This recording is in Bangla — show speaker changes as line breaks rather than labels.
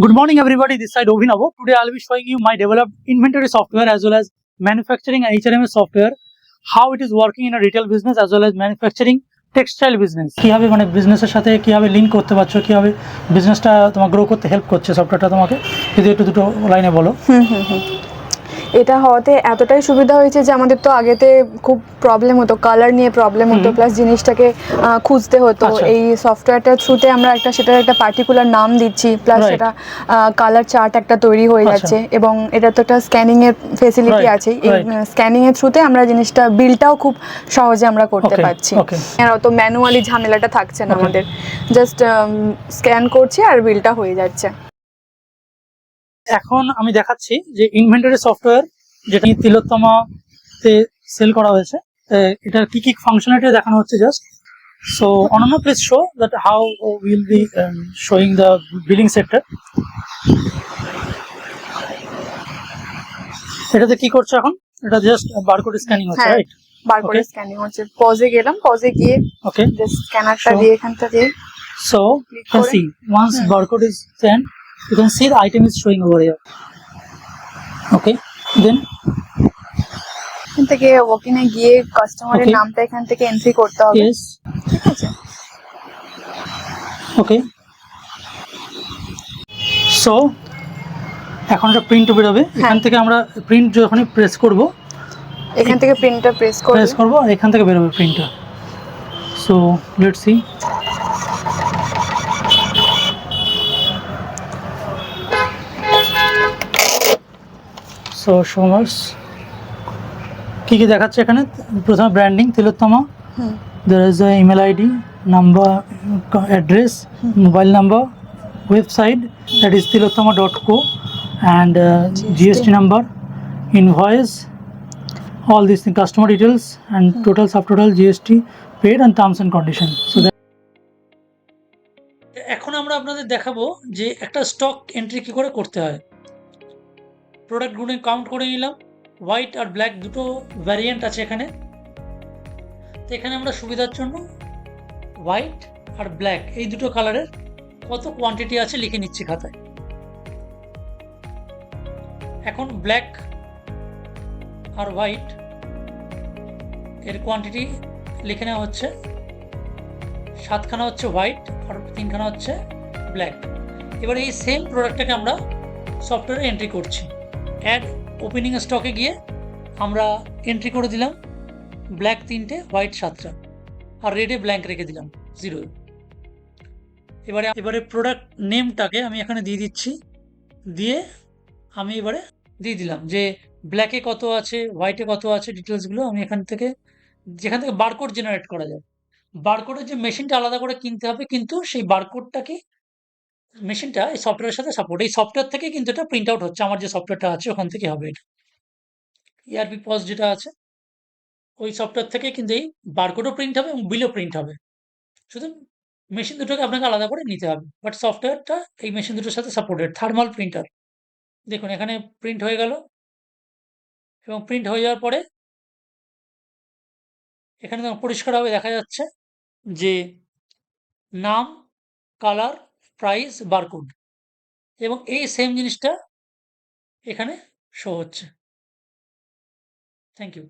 Good morning, everybody. This side Obhinavo. Today I'll be showing you my developed inventory software as well as manufacturing and HRMS software, how it is working in a retail business as well as manufacturing textile business কিভাবে মানে বিজনেসের সাথে কিভাবে লিঙ্ক করতে পারছো, কিভাবে বিজনেসটা তোমার গ্রো করতে হেল্প করছে সফটওয়্যারটা তোমাকে, যদি একটু দুটো লাইনে বলো।
এটা হওয়াতে এতটাই সুবিধা হয়েছে যে আমাদের তো আগেতে খুব প্রবলেম হতো, কালার নিয়ে প্রবলেম হতো, প্লাস জিনিসটাকে খুঁজতে হতো। এই সফটওয়্যারটার থ্রুতে আমরা সেটার একটা পার্টিকুলার নাম দিচ্ছি, প্লাস সেটা কালার চার্ট একটা তৈরি হয়ে যাচ্ছে, এবং এটা তো একটা স্ক্যানিং এর ফেসিলিটি আছে। এই স্ক্যানিং এর থ্রুতে আমরা জিনিসটা বিলটাও খুব সহজে আমরা করতে পারছি। আর অত ম্যানুয়ালি ঝামেলাটা থাকছে না, আমাদের জাস্ট স্ক্যান করছি আর বিলটা হয়ে যাচ্ছে।
এখন আমি দেখাচ্ছি যে ইনভেন্টরি সফটওয়্যার যেটা তিলোত্তমাতে সেল করা হয়েছে, এটার কি কি ফাংশনালিটি দেখানো হচ্ছে জাস্ট। সো অনন্য please show that how will be showing the billing sector. এটাতে কি করছো এখন? এটা জাস্ট বারকোড স্ক্যানিং হচ্ছে, রাইট?
বারকোড স্ক্যানিং হচ্ছে। পজে গেলাম, পজে গিয়ে
ওকে
জাস্ট স্ক্যানারটা দিয়ে এখানটা দিয়ে
so you can see once barcode is scanned, you can see the item is showing over here. Okay, then
এখান থেকে ওখানে গিয়ে কাস্টমারের নামটা এখান থেকে এন্ট্রি করতে হবে।
yes,
ঠিক আছে।
okay, so এখন একটা প্রিন্ট বেরোবে। এখান থেকে আমরা প্রিন্ট যখনই প্রেস করব,
এখান থেকে প্রিন্টটা প্রেস
করব আর এখান থেকে বেরোবে প্রিন্টটা। so let's see. so শোমার্স কি কি দেখাচ্ছে এখানে? প্রথমে branding Tilottama, there is a email ID, number, address, mobile number, website that is tilottama.co, and GST number, invoice, all these things, customer details and total subtotal GST paid and terms and conditions. So that এখন আমরা আপনাদের দেখাবো যে একটা স্টক এন্ট্রি কি করে করতে হয়। প্রোডাক্টগুলো কাউন্ট করে নিলাম, হোয়াইট আর ব্ল্যাক দুটো ভ্যারিয়েন্ট আছে এখানে। তো এখানে আমরা সুবিধার জন্য হোয়াইট আর ব্ল্যাক এই দুটো কালারের কত কোয়ান্টিটি আছে লিখে নিচ্ছি খাতায়। এখন ব্ল্যাক আর হোয়াইট এর কোয়ান্টিটি লিখে নেওয়া হচ্ছে। 7খানা হচ্ছে হোয়াইট আর 3খানা হচ্ছে ব্ল্যাক। এবার এই সেম প্রোডাক্টটাকে আমরা সফটওয়্যারে এন্ট্রি করছি। অ্যাড ওপেনিং স্টকে গিয়ে আমরা এন্ট্রি করে দিলাম ব্ল্যাক 3টে, হোয়াইট 7টা, আর রেডে ব্ল্যাঙ্ক রেখে দিলাম 0। এবারে প্রোডাক্ট নেমটাকে আমি এখানে দিয়ে দিচ্ছি, দিয়ে আমি এবারে দিয়ে দিলাম যে ব্ল্যাকে কত আছে, হোয়াইটে কত আছে, ডিটেলসগুলো আমি যেখান থেকে বারকোড জেনারেট করা যায়। বারকোডের যে মেশিনটা আলাদা করে কিনতে হবে, কিন্তু সেই বারকোডটাকে মেশিনটা এই সফটওয়্যারের সাথে সাপোর্ট, এই সফটওয়্যার থেকে কিন্তু এটা প্রিন্ট আউট হচ্ছে। আমার যে সফটওয়্যারটা আছে ওখান থেকে হবে এটা। ERP পজ যেটা আছে ওই সফটওয়্যার থেকে কিন্তু এই বারকোডও প্রিন্ট হবে এবং বিলও প্রিন্ট হবে। শুধু মেশিন দুটোকে আপনাকে আলাদা করে নিতে হবে, বাট সফটওয়্যারটা এই মেশিন দুটোর সাথে সাপোর্টেড। থার্মাল প্রিন্টার দেখুন এখানে প্রিন্ট হয়ে গেল, এবং প্রিন্ট হয়ে যাওয়ার পরে এখানে পরিষ্কারভাবে দেখা যাচ্ছে যে নাম, কালার, প্রাইস, বারকোড, এবং এই সেম জিনিসটা এখানে শো হচ্ছে। Thank you.